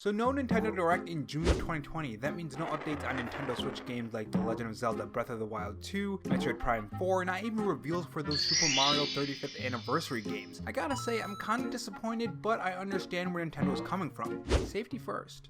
So no Nintendo Direct in June of 2020, that means no updates on Nintendo Switch games like The Legend of Zelda Breath of the Wild 2, Metroid Prime 4, not even reveals for those Super Mario 35th Anniversary games. I gotta say, I'm kinda disappointed, but I understand where Nintendo is coming from. Safety first.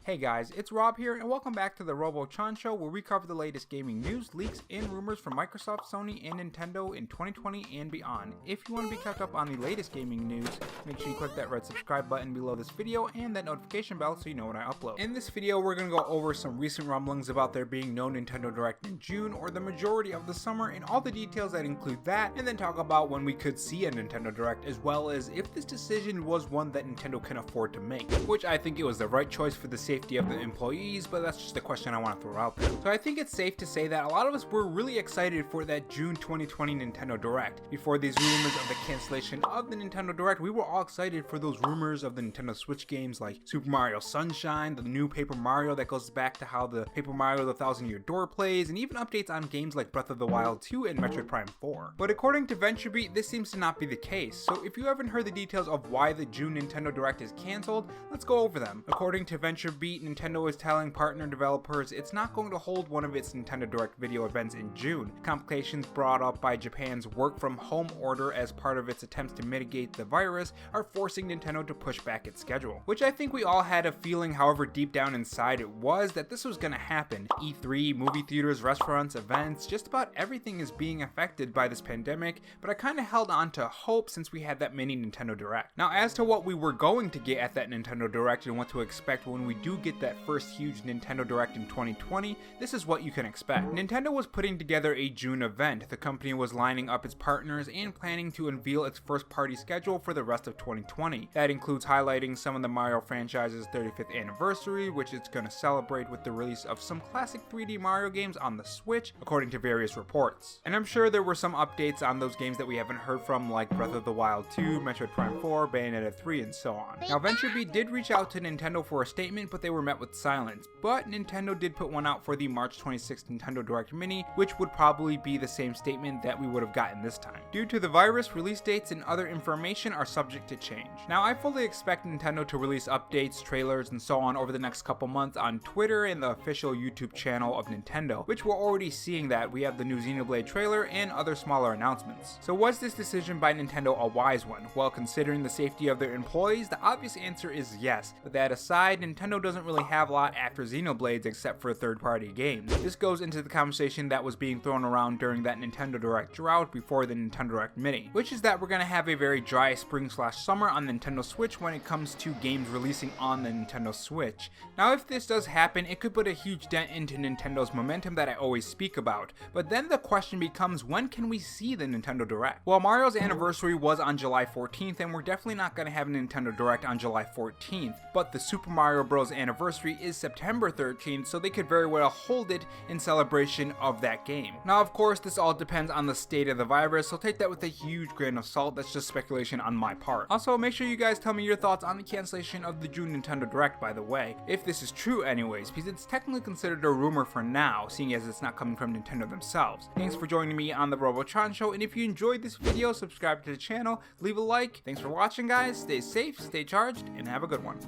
Hey guys, it's Rob here, and welcome back to the Robo Show, where we cover the latest gaming news, leaks, and rumors from Microsoft, Sony, and Nintendo in 2020 and beyond. If you want to be kept up on the latest gaming news, make sure you click that red subscribe button below this video and that notification bell so you know when I upload. In this video, we're going to go over some recent rumblings about there being no Nintendo Direct in June or the majority of the summer and all the details that include that, and then talk about when we could see a Nintendo Direct, as well as if this decision was one that Nintendo can afford to make, which I think it was the right choice for the safety of the employees, but that's just a question I want to throw out there. So I think it's safe to say that a lot of us were really excited for that June 2020 Nintendo Direct. Before these rumors of the cancellation of the Nintendo Direct, we were all excited for those rumors of the Nintendo Switch games like Super Mario Sunshine, the new Paper Mario that goes back to how the Paper Mario The Thousand Year Door plays, and even updates on games like Breath of the Wild 2 and Metroid Prime 4. But according to VentureBeat, this seems to not be the case. So if you haven't heard the details of why the June Nintendo Direct is cancelled, let's go over them. According to VentureBeat, Nintendo is telling partner developers it's not going to hold one of its Nintendo Direct video events in June. Complications brought up by Japan's work from home order as part of its attempts to mitigate the virus are forcing Nintendo to push back its schedule. Which I think we all had a feeling, however deep down inside it was, that this was going to happen. E3, movie theaters, restaurants, events, just about everything is being affected by this pandemic, but I kind of held on to hope since we had that mini Nintendo Direct. Now, as to what we were going to get at that Nintendo Direct and what to expect when we do get that first huge Nintendo Direct in 2020, this is what you can expect. Nintendo was putting together a June event. The company was lining up its partners and planning to unveil its first party schedule for the rest of 2020. That includes highlighting some of the Mario franchise's 35th anniversary, which it's going to celebrate with the release of some classic 3D Mario games on the Switch, according to various reports. And I'm sure there were some updates on those games that we haven't heard from, like Breath of the Wild 2, Metroid Prime 4, Bayonetta 3, and so on. Now, VentureBeat did reach out to Nintendo for a statement, but they were met with silence. But Nintendo did put one out for the March 26th Nintendo Direct Mini, which would probably be the same statement that we would have gotten this time. Due to the virus, release dates and other information are subject to change. Now, I fully expect Nintendo to release updates, trailers, and so on over the next couple months on Twitter and the official YouTube channel of Nintendo, which we're already seeing that. We have the new Xenoblade trailer and other smaller announcements. So was this decision by Nintendo a wise one? Well, considering the safety of their employees, the obvious answer is yes. But that aside, Nintendo doesn't really have a lot after Xenoblades except for third-party games. This goes into the conversation that was being thrown around during that Nintendo Direct drought before the Nintendo Direct Mini, which is that we're going to have a very dry spring/summer on Nintendo Switch when it comes to games releasing on the Nintendo Switch. Now, if this does happen, it could put a huge dent into Nintendo's momentum that I always speak about, but then the question becomes, when can we see the Nintendo Direct? Well, Mario's anniversary was on July 14th, and we're definitely not going to have a Nintendo Direct on July 14th, but the Super Mario Bros. Anniversary is September 13th, so they could very well hold it in celebration of that game. Now, of course, this all depends on the state of the virus, so take that with a huge grain of salt. That's just speculation on my part. Also, make sure you guys tell me your thoughts on the cancellation of the June Nintendo Direct, by the way, if this is true anyways, because it's technically considered a rumor for now, seeing as it's not coming from Nintendo themselves. Thanks for joining me on the Robo Show, and if you enjoyed this video, subscribe to the channel, leave a like. Thanks for watching, guys. Stay safe, stay charged, and have a good one.